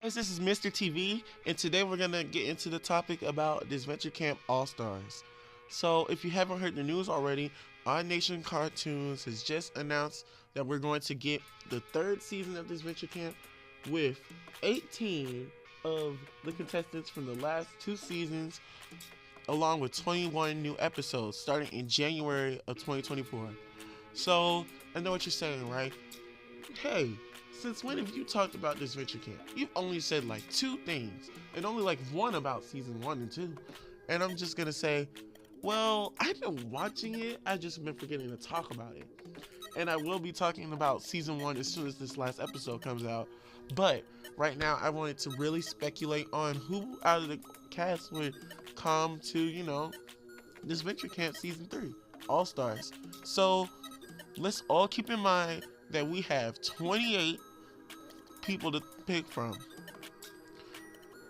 Guys, this is Mr. TV, and today we're gonna get into the topic about Disventure Camp All Stars. So, if you haven't heard the news already, Odd Nation Cartoons has just announced that we're going to get the third season of Disventure Camp with 18 of the contestants from the last two seasons, along with 21 new episodes starting in January of 2024. So, I know what you're saying, right? Hey, since when have you talked about this Disventure Camp? You've only said like two things, and only like one about season 1 and 2. And I'm just gonna say, well, I've been watching it, I just been forgetting to talk about it. And I will be talking about season 1 as soon as this last episode comes out. But right now, I wanted to really speculate on who out of the cast would come to, this Disventure Camp season 3, All Stars. So let's all keep in mind that we have 28 people to pick from.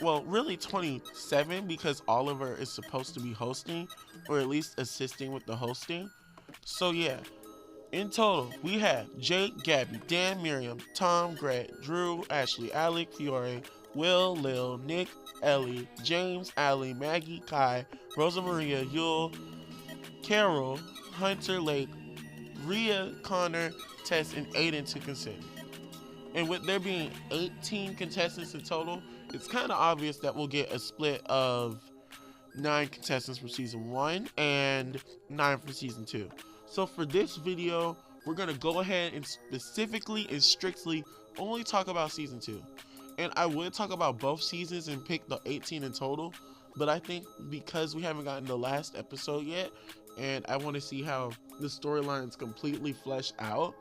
Well, really 27 because Oliver is supposed to be hosting, or at least assisting with the hosting. So yeah, in total, we have Jake, Gabby, Dan, Miriam, Tom, Gret, Drew, Ashley, Alec, Fiore, Will, Lil, Nick, Ellie, James, Allie, Maggie, Kai, Rosa Maria, Yule, Carol, Hunter, Lake, Rhea, Connor, Tess, and Aiden to consider. And with there being 18 contestants in total, it's kind of obvious that we'll get a split of 9 contestants from season 1 and 9 from season 2. So for this video, we're going to go ahead and specifically and strictly only talk about season 2. And I would talk about both seasons and pick the 18 in total, but I think because we haven't gotten the last episode yet, and I want to see how the storyline's completely fleshed out,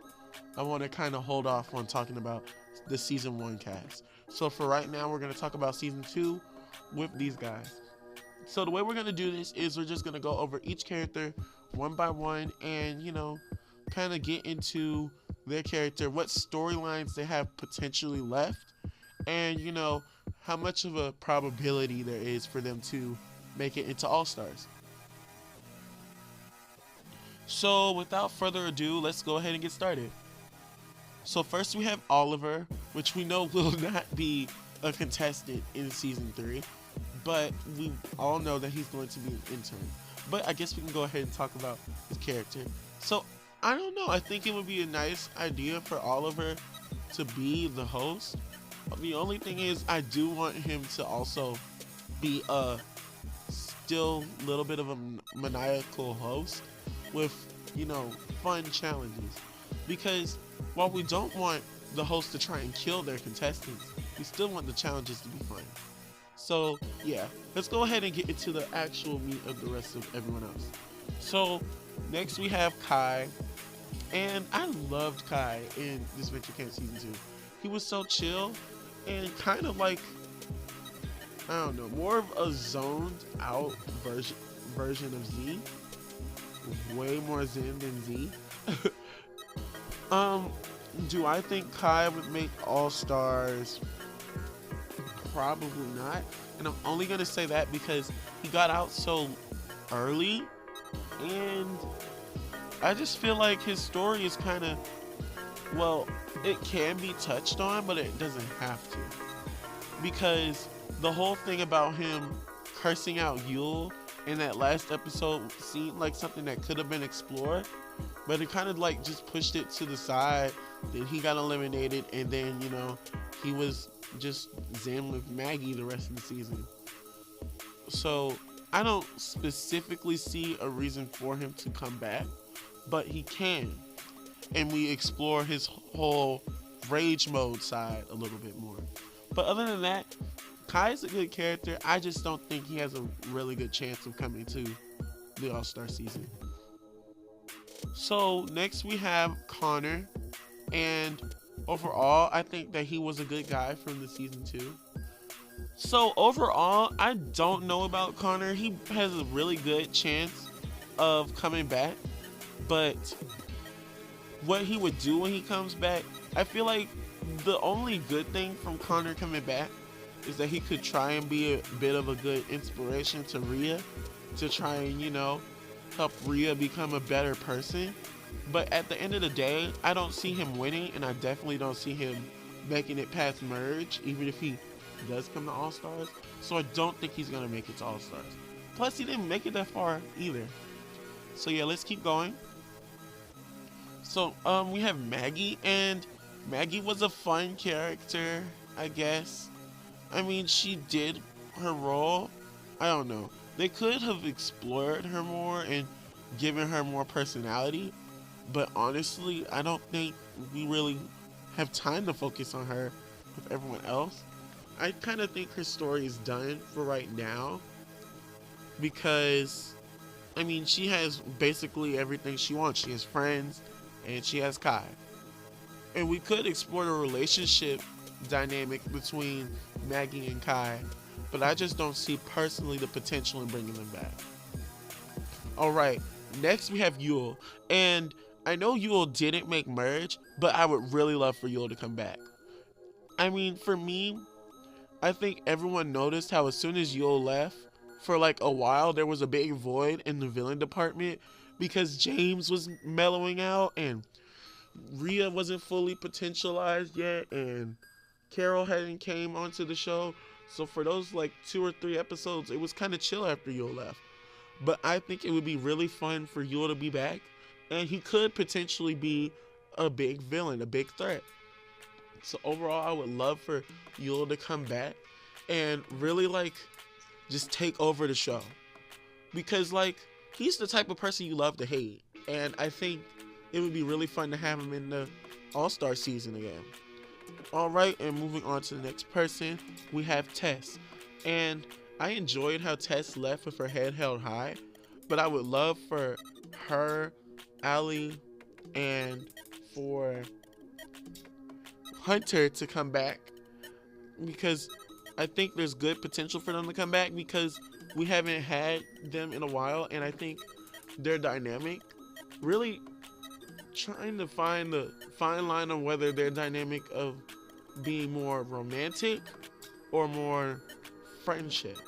I want to kind of hold off on talking about the season 1 cast. So for right now, we're going to talk about season 2 with these guys. So the way we're going to do this is we're just going to go over each character one by one and, kind of get into their character, what storylines they have potentially left, and, how much of a probability there is for them to make it into All Stars. So without further ado, let's go ahead and get started. So first we have Oliver, which we know will not be a contestant in season 3, but we all know that he's going to be an intern. But I guess we can go ahead and talk about his character. So I don't know, I think it would be a nice idea for Oliver to be the host. The only thing is I do want him to also be a still little bit of a maniacal host with, fun challenges. Because while we don't want the host to try and kill their contestants, we still want the challenges to be fun. So yeah, let's go ahead and get into the actual meat of the rest of everyone else. So next we have Kai, and I loved Kai in Disventure Camp season 2. He was so chill and kind of like, I don't know, more of a zoned out version of Z. Way more zen than Z. Do I think Kai would make All Stars? Probably not. And I'm only gonna say that because he got out so early, and I just feel like his story is kind of, well, it can be touched on, but it doesn't have to. Because the whole thing about him cursing out Yule in that last episode seemed like something that could have been explored, but it kind of like just pushed it to the side. Then he got eliminated, and then he was just zen with Maggie the rest of the season. So I don't specifically see a reason for him to come back, but he can, and we explore his whole rage mode side a little bit more. But other than that, Kai is a good character. I just don't think he has a really good chance of coming to the All-Star season. So next we have Connor, and overall I think that he was a good guy from the season 2. So overall, I don't know about Connor. He has a really good chance of coming back, but what he would do when he comes back, I feel like the only good thing from Connor coming back is that he could try and be a bit of a good inspiration to Rhea, to try and, help Rhea become a better person. But at the end of the day, I don't see him winning, and I definitely don't see him making it past merge, even if he does come to All Stars. So I don't think he's gonna make it to All Stars. Plus, he didn't make it that far either. So yeah, let's keep going. So we have Maggie, and Maggie was a fun character, I guess. I mean, she did her role. I don't know. They could have explored her more and given her more personality, but honestly, I don't think we really have time to focus on her with everyone else. I kind of think her story is done for right now because, I mean, she has basically everything she wants. She has friends and she has Kai. And we could explore the relationship dynamic between Maggie and Kai, but I just don't see personally the potential in bringing them back. Alright, next we have Yule. And I know Yule didn't make merge, but I would really love for Yule to come back. I mean, for me, I think everyone noticed how as soon as Yule left, for like a while, there was a big void in the villain department because James was mellowing out and Rhea wasn't fully potentialized yet and Carol hadn't came onto the show. So for those like 2 or 3 episodes, it was kind of chill after Yule left. But I think it would be really fun for Yule to be back, and he could potentially be a big villain, a big threat. So overall, I would love for Yule to come back and really like just take over the show, because like he's the type of person you love to hate, and I think it would be really fun to have him in the All-Star season again. Alright, and moving on to the next person, we have Tess. And I enjoyed how Tess left with her head held high, but I would love for her, Allie, and for Hunter to come back, because I think there's good potential for them to come back because we haven't had them in a while, and I think their dynamic really trying to find the fine line on whether their dynamic of being more romantic or more friendship.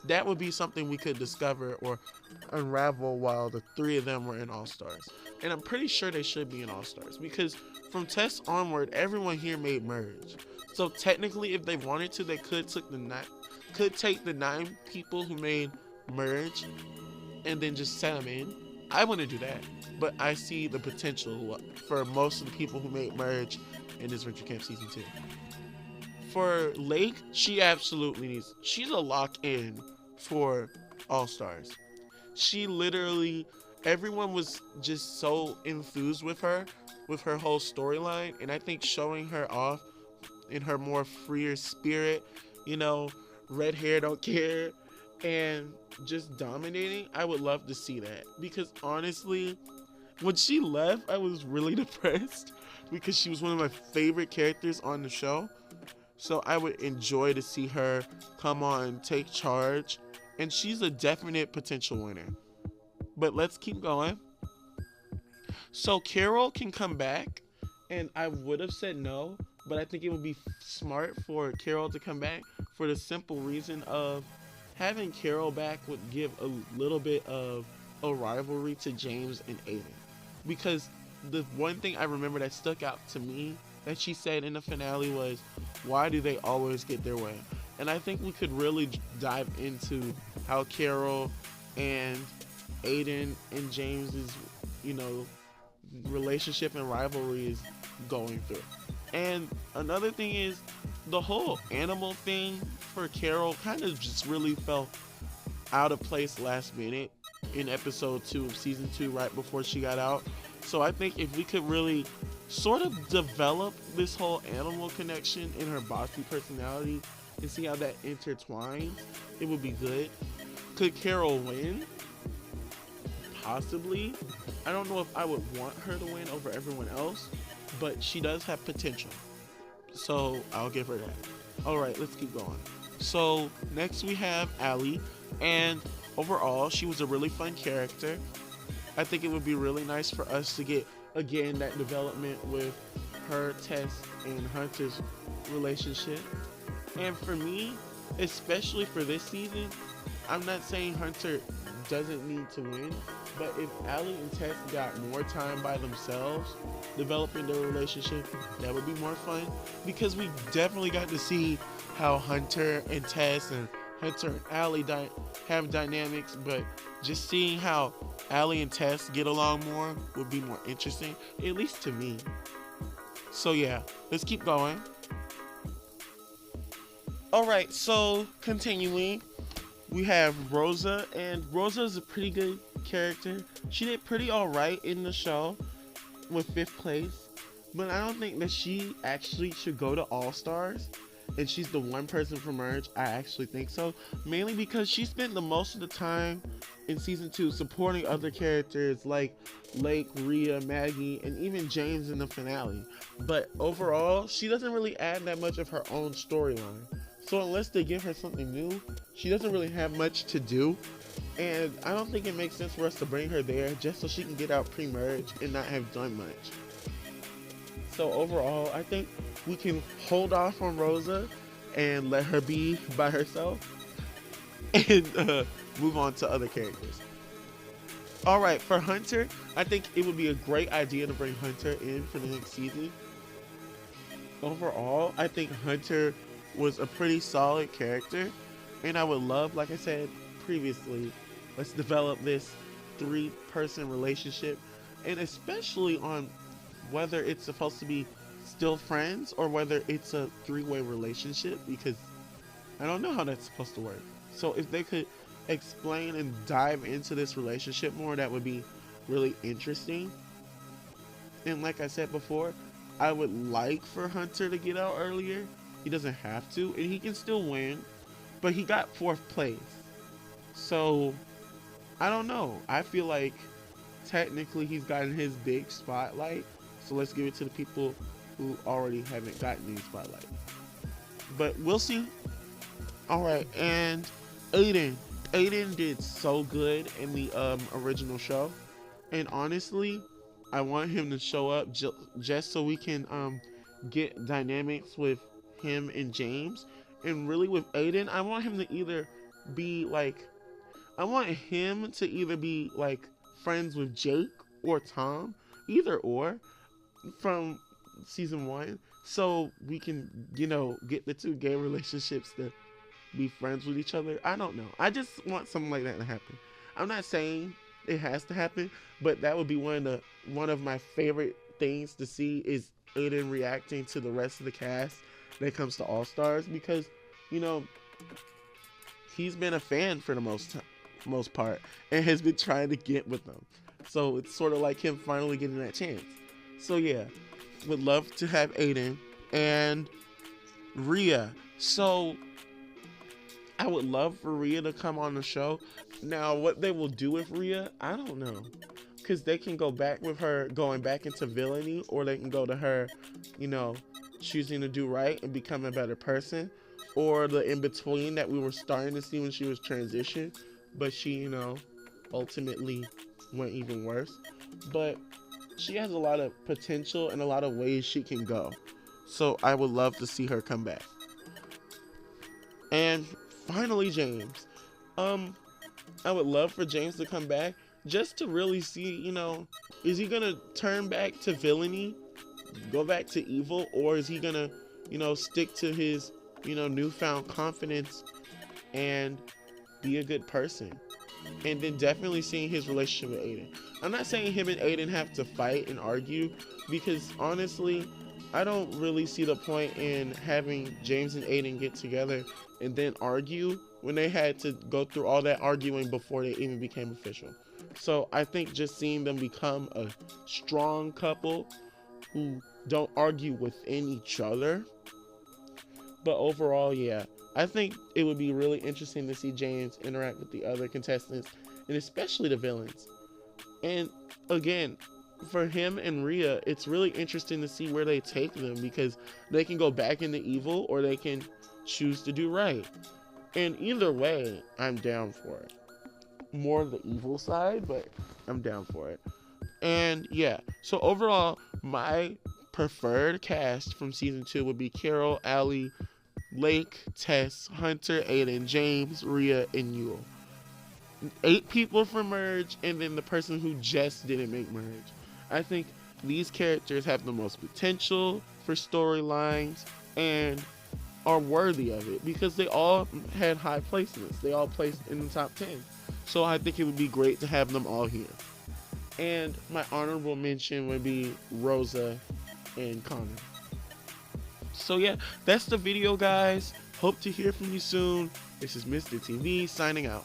That would be something we could discover or unravel while the 3 of them were in All Stars. And I'm pretty sure they should be in All Stars because from Tess onward, everyone here made merge. So technically, if they wanted to, they could take the 9 people who made merge and then just set them in. I wouldn't do that, but I see the potential for most of the people who made merge in Disventure Camp Season 2. For Lake, she absolutely needs, she's a lock-in for All Stars. She literally, everyone was just so enthused with her whole storyline, and I think showing her off in her more freer spirit, you know, red hair, don't care, and just dominating, I would love to see that. Because honestly, when she left, I was really depressed because she was one of my favorite characters on the show. So I would enjoy to see her come on, take charge, and she's a definite potential winner. But let's keep going. So Carol can come back, and I would have said no, but I think it would be smart for Carol to come back for the simple reason of having Carol back would give a little bit of a rivalry to James and Aiden. Because the one thing I remember that stuck out to me that she said in the finale was, why do they always get their way? And I think we could really dive into how Carol and Aiden and James's, you know, relationship and rivalry is going through. And another thing is the whole animal thing for Carol kind of just really felt out of place last minute in episode 2 of season 2 right before she got out. So I think if we could really sort of develop this whole animal connection in her bossy personality and see how that intertwines, it would be good. Could Carol win? Possibly. I don't know if I would want her to win over everyone else, but she does have potential. So I'll give her that. Alright, let's keep going. So next we have Allie, and overall she was a really fun character. I think it would be really nice for us to get again that development with her, Tess, and Hunter's relationship. And for me, especially for this season, I'm not saying Hunter doesn't need to win. But if Allie and Tess got more time by themselves, developing their relationship, that would be more fun. Because we definitely got to see how Hunter and Tess and Hunter and Allie have dynamics, but just seeing how Allie and Tess get along more would be more interesting, at least to me. So yeah, let's keep going. Alright, so continuing, we have Rosa, and Rosa is a pretty good character. She did pretty alright in the show with 5th place, but I don't think that she actually should go to All Stars, and she's the one person from Merge. I actually think so, mainly because she spent the most of the time in season 2 supporting other characters like Lake, Rhea, Maggie, and even James in the finale. But overall, she doesn't really add that much of her own storyline. So unless they give her something new, she doesn't really have much to do. And I don't think it makes sense for us to bring her there just so she can get out pre-merge and not have done much. So overall, I think we can hold off on Rosa and let her be by herself and move on to other characters. Alright, for Hunter, I think it would be a great idea to bring Hunter in for the next season. Overall, I think Hunter was a pretty solid character, and I would love, like I said previously, let's develop this 3-person relationship, and especially on whether it's supposed to be still friends or whether it's a 3-way relationship, because I don't know how that's supposed to work. So if they could explain and dive into this relationship more, that would be really interesting. And like I said before, I would like for Hunter to get out earlier. He doesn't have to, and he can still win, but he got 4th place. So I don't know. I feel like technically he's gotten his big spotlight, so let's give it to the people who already haven't gotten any spotlight. But we'll see. Alright, and Aiden did so good in the original show, and honestly, I want him to show up just so we can get dynamics with him and James. And really with Aiden, I want him to either be like friends with Jake or Tom, either or, from season 1, so we can, get the 2 gay relationships to be friends with each other. I don't know. I just want something like that to happen. I'm not saying it has to happen, but that would be one of my favorite things to see, is Aiden reacting to the rest of the cast when it comes to All Stars, because he's been a fan for the most part and has been trying to get with them. So it's sort of like him finally getting that chance. So yeah, would love to have Aiden and Rhea. So I would love for Rhea to come on the show. Now, what they will do with Rhea, I don't know. Because they can go back with her going back into villainy, or they can go to her, choosing to do right and become a better person, or the in-between that we were starting to see when she was transitioned, but she, ultimately went even worse. But she has a lot of potential and a lot of ways she can go. So I would love to see her come back. And finally, James. I would love for James to come back just to really see, is he gonna turn back to villainy, go back to evil, or is he gonna, stick to his, newfound confidence and be a good person? And then definitely seeing his relationship with Aiden. I'm not saying him and Aiden have to fight and argue, because honestly, I don't really see the point in having James and Aiden get together and then argue when they had to go through all that arguing before they even became official. So I think just seeing them become a strong couple who don't argue within each other. But overall, yeah, I think it would be really interesting to see James interact with the other contestants, and especially the villains. And again, for him and Rhea, it's really interesting to see where they take them, because they can go back into evil or they can choose to do right. And either way, I'm down for it. More of the evil side, but I'm down for it. And yeah, so overall, my preferred cast from season 2 would be Carol, Allie, Lake, Tess, Hunter, Aiden, James, Rhea, and Yule. 8 people for merge, and then the person who just didn't make merge. I think these characters have the most potential for storylines and are worthy of it because they all had high placements. They all placed in the top 10. So I think it would be great to have them all here. And my honorable mention would be Rosa and Connor. So yeah, that's the video, guys. Hope to hear from you soon. This is Mr. TV signing out.